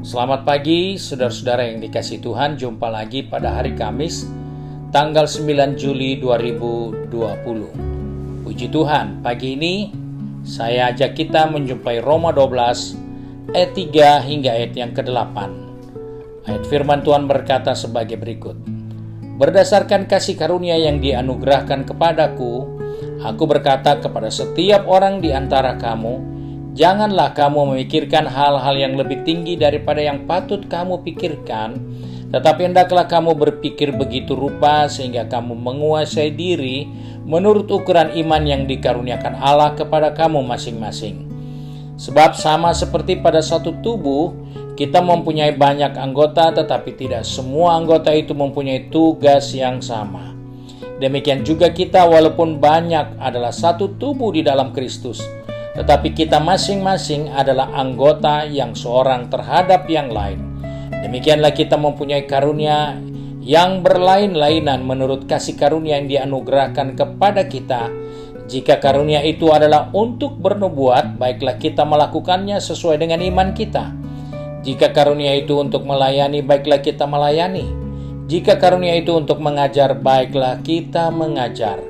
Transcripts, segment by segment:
Selamat pagi saudara-saudara yang dikasihi Tuhan. Jumpa lagi pada hari Kamis tanggal 9 Juli 2020. Puji Tuhan, pagi ini saya ajak kita menjumpai Roma 12 ayat 3 hingga ayat yang ke-8. Ayat firman Tuhan berkata sebagai berikut. Berdasarkan kasih karunia yang dianugerahkan kepadaku, aku berkata kepada setiap orang di antara kamu, janganlah kamu memikirkan hal-hal yang lebih tinggi daripada yang patut kamu pikirkan, tetapi hendaklah kamu berpikir begitu rupa sehingga kamu menguasai diri menurut ukuran iman yang dikaruniakan Allah kepada kamu masing-masing. Sebab sama seperti pada satu tubuh, kita mempunyai banyak anggota, tetapi tidak semua anggota itu mempunyai tugas yang sama. Demikian juga kita, walaupun banyak, adalah satu tubuh di dalam Kristus, tetapi kita masing-masing adalah anggota yang seorang terhadap yang lain. Demikianlah kita mempunyai karunia yang berlain-lainan menurut kasih karunia yang dianugerahkan kepada kita. Jika karunia itu adalah untuk bernubuat, baiklah kita melakukannya sesuai dengan iman kita. Jika karunia itu untuk melayani, baiklah kita melayani. Jika karunia itu untuk mengajar, baiklah kita mengajar.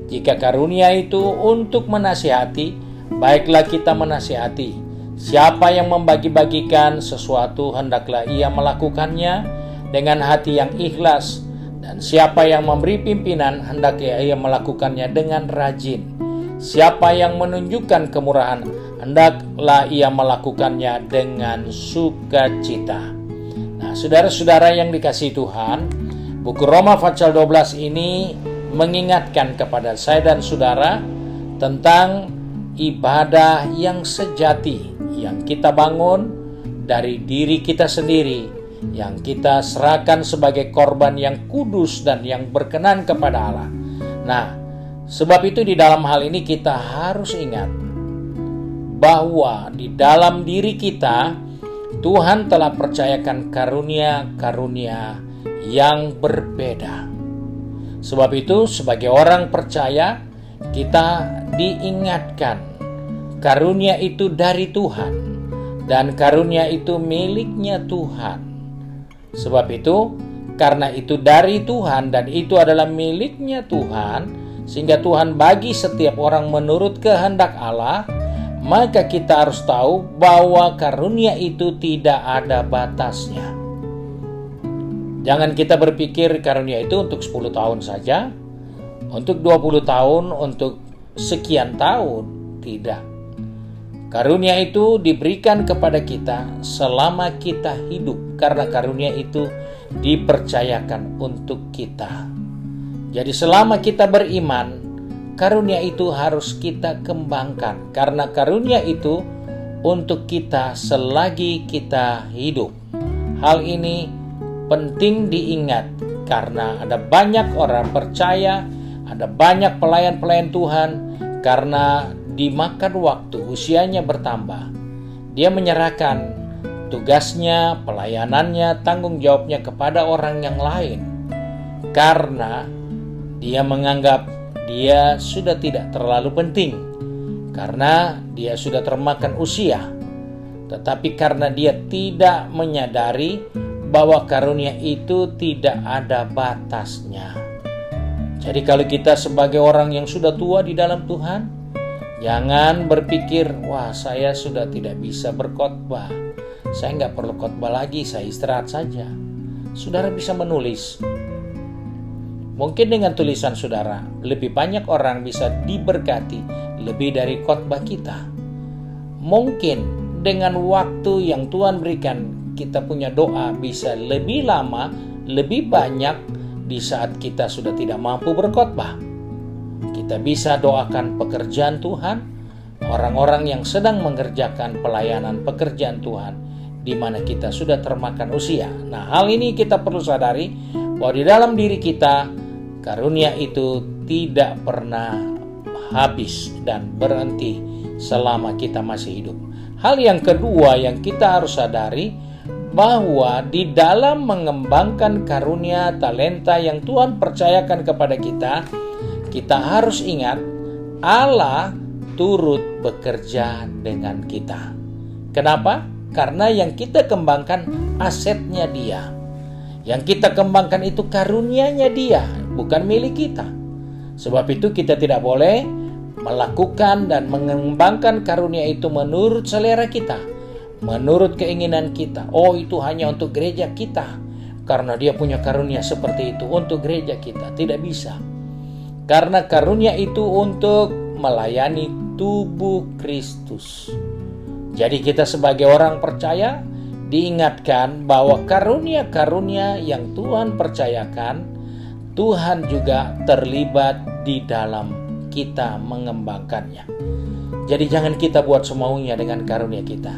Jika karunia itu untuk menasihati, baiklah kita menasihati. Siapa yang membagi-bagikan sesuatu, hendaklah ia melakukannya dengan hati yang ikhlas. Dan siapa yang memberi pimpinan, hendaklah ia melakukannya dengan rajin. Siapa yang menunjukkan kemurahan, hendaklah ia melakukannya dengan sukacita. Nah, saudara-saudara yang dikasihi Tuhan, buku Roma pasal 12 ini mengingatkan kepada saya dan saudara tentang ibadah yang sejati yang kita bangun dari diri kita sendiri, yang kita serahkan sebagai korban yang kudus dan yang berkenan kepada Allah. Nah, sebab itu di dalam hal ini kita harus ingat bahwa di dalam diri kita Tuhan telah percayakan karunia-karunia yang berbeda. Sebab itu sebagai orang percaya kita diingatkan karunia itu dari Tuhan dan karunia itu miliknya Tuhan. Sebab itu karena itu dari Tuhan dan itu adalah miliknya Tuhan, sehingga Tuhan bagi setiap orang menurut kehendak Allah, maka kita harus tahu bahwa karunia itu tidak ada batasnya. Jangan kita berpikir karunia itu untuk 10 tahun saja, untuk 20 tahun, untuk sekian tahun. Tidak. Karunia itu diberikan kepada kita selama kita hidup, karena karunia itu dipercayakan untuk kita. Jadi selama kita beriman, karunia itu harus kita kembangkan, karena karunia itu untuk kita selagi kita hidup. Hal ini penting diingat karena ada banyak orang percaya, ada banyak pelayan-pelayan Tuhan, karena dimakan waktu, usianya bertambah. Dia menyerahkan tugasnya, pelayanannya, tanggung jawabnya kepada orang yang lain. Karena dia menganggap dia sudah tidak terlalu penting. Karena dia sudah termakan usia. Tetapi karena dia tidak menyadari bahwa karunia itu tidak ada batasnya. Jadi kalau kita sebagai orang yang sudah tua di dalam Tuhan, jangan berpikir, wah saya sudah tidak bisa berkhotbah, saya nggak perlu khotbah lagi, saya istirahat saja. Saudara bisa menulis. Mungkin dengan tulisan saudara, lebih banyak orang bisa diberkati lebih dari khotbah kita. Mungkin dengan waktu yang Tuhan berikan, kita punya doa bisa lebih lama, lebih banyak di saat kita sudah tidak mampu berkhotbah. Kita bisa doakan pekerjaan Tuhan, orang-orang yang sedang mengerjakan pelayanan pekerjaan Tuhan, di mana kita sudah termakan usia. Nah, hal ini kita perlu sadari bahwa di dalam diri kita, karunia itu tidak pernah habis dan berhenti selama kita masih hidup. Hal yang kedua yang kita harus sadari, bahwa di dalam mengembangkan karunia talenta yang Tuhan percayakan kepada kita, kita harus ingat Allah turut bekerja dengan kita. Kenapa? Karena yang kita kembangkan asetnya Dia. Yang kita kembangkan itu karunia-Nya Dia, bukan milik kita. Sebab itu kita tidak boleh melakukan dan mengembangkan karunia itu menurut selera kita, menurut keinginan kita. Oh, itu hanya untuk gereja kita, karena dia punya karunia seperti itu untuk gereja kita. Tidak bisa. Karena karunia itu untuk melayani tubuh Kristus. Jadi kita sebagai orang percaya diingatkan bahwa karunia-karunia yang Tuhan percayakan, Tuhan juga terlibat di dalam kita mengembangkannya. Jadi jangan kita buat semaunya dengan karunia kita.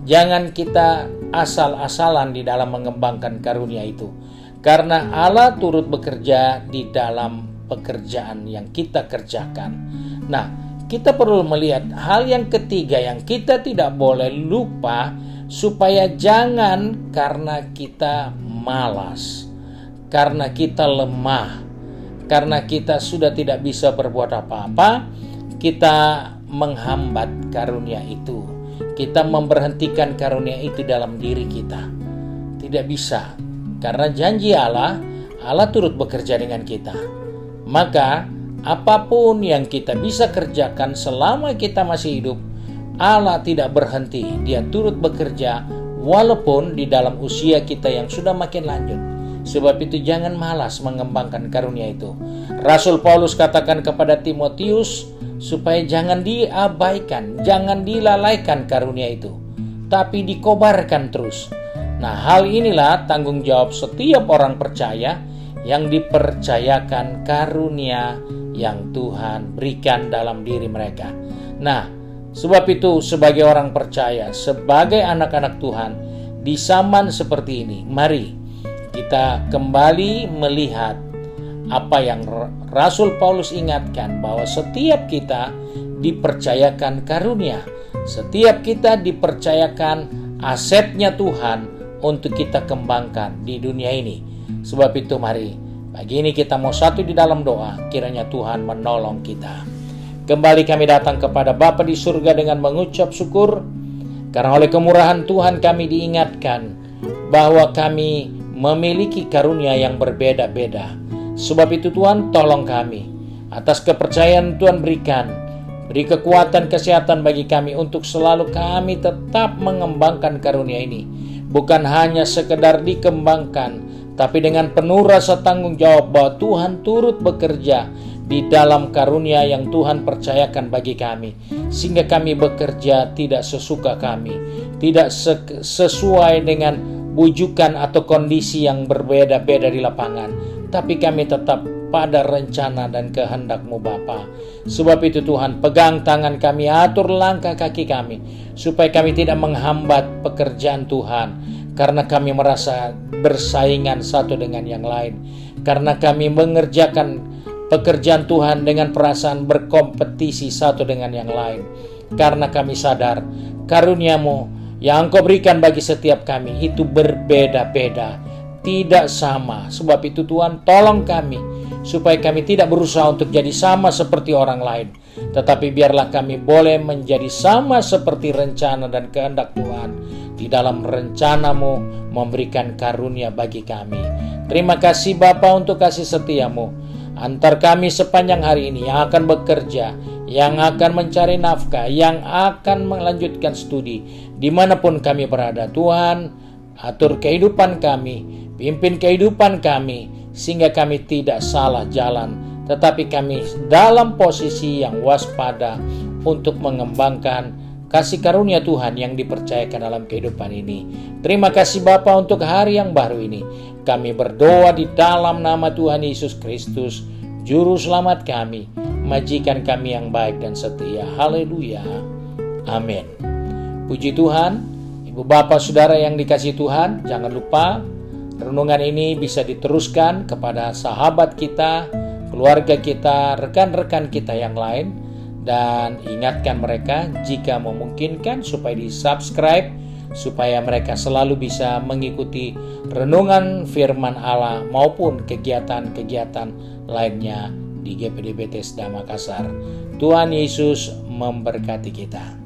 Jangan kita asal-asalan di dalam mengembangkan karunia itu. Karena Allah turut bekerja di dalam pekerjaan yang kita kerjakan. Nah, kita perlu melihat hal yang ketiga yang kita tidak boleh lupa, supaya jangan karena kita malas, karena kita lemah, karena kita sudah tidak bisa berbuat apa-apa, kita menghambat karunia itu. Kita memberhentikan karunia itu dalam diri kita. Tidak bisa. Karena janji Allah turut bekerja dengan kita. Maka apapun yang kita bisa kerjakan selama kita masih hidup, Allah tidak berhenti. Dia turut bekerja walaupun di dalam usia kita yang sudah makin lanjut. Sebab itu jangan malas mengembangkan karunia itu. Rasul Paulus katakan kepada Timotius supaya jangan diabaikan, jangan dilalaikan karunia itu, tapi dikobarkan terus. Nah, hal inilah tanggung jawab setiap orang percaya yang dipercayakan karunia yang Tuhan berikan dalam diri mereka. Nah, sebab itu sebagai orang percaya, sebagai anak-anak Tuhan di zaman seperti ini, mari kita kembali melihat apa yang Rasul Paulus ingatkan, bahwa setiap kita dipercayakan karunia, setiap kita dipercayakan asetnya Tuhan untuk kita kembangkan di dunia ini. Sebab itu mari pagi ini kita mau satu di dalam doa, kiranya Tuhan menolong kita. Kembali kami datang kepada Bapa di surga dengan mengucap syukur, karena oleh kemurahan Tuhan kami diingatkan bahwa kami memiliki karunia yang berbeda-beda. Sebab itu Tuhan, tolong kami atas kepercayaan Tuhan berikan. Beri kekuatan kesehatan bagi kami untuk selalu kami tetap mengembangkan karunia ini. Bukan hanya sekedar dikembangkan, tapi dengan penuh rasa tanggung jawab bahwa Tuhan turut bekerja di dalam karunia yang Tuhan percayakan bagi kami. Sehingga kami bekerja tidak sesuka kami, tidak sesuai dengan bujukan atau kondisi yang berbeda-beda di lapangan, tapi kami tetap pada rencana dan kehendak-Mu Bapa. Sebab itu Tuhan, pegang tangan kami, atur langkah kaki kami, supaya kami tidak menghambat pekerjaan Tuhan, karena kami merasa bersaingan satu dengan yang lain, karena kami mengerjakan pekerjaan Tuhan dengan perasaan berkompetisi satu dengan yang lain, karena kami sadar karunia-Mu yang Engkau berikan bagi setiap kami itu berbeda-beda, tidak sama. Sebab itu Tuhan, tolong kami supaya kami tidak berusaha untuk jadi sama seperti orang lain, tetapi biarlah kami boleh menjadi sama seperti rencana dan kehendak Tuhan. Di dalam rencana-Mu memberikan karunia bagi kami. Terima kasih Bapa untuk kasih setia-Mu. Antar kami sepanjang hari ini yang akan bekerja, yang akan mencari nafkah, yang akan melanjutkan studi, dimanapun kami berada. Tuhan, atur kehidupan kami, pimpin kehidupan kami, sehingga kami tidak salah jalan, tetapi kami dalam posisi yang waspada untuk mengembangkan kasih karunia Tuhan yang dipercayakan dalam kehidupan ini. Terima kasih Bapa untuk hari yang baru ini. Kami berdoa di dalam nama Tuhan Yesus Kristus, Juru Selamat kami, majikan kami yang baik dan setia. Haleluya. Amin. Puji Tuhan. Ibu Bapak Saudara yang dikasihi Tuhan, jangan lupa renungan ini bisa diteruskan kepada sahabat kita, keluarga kita, rekan-rekan kita yang lain, dan ingatkan mereka jika memungkinkan supaya di-subscribe, supaya mereka selalu bisa mengikuti renungan firman Allah maupun kegiatan-kegiatan lainnya di GPD Bethesda Makassar. Tuhan Yesus memberkati kita.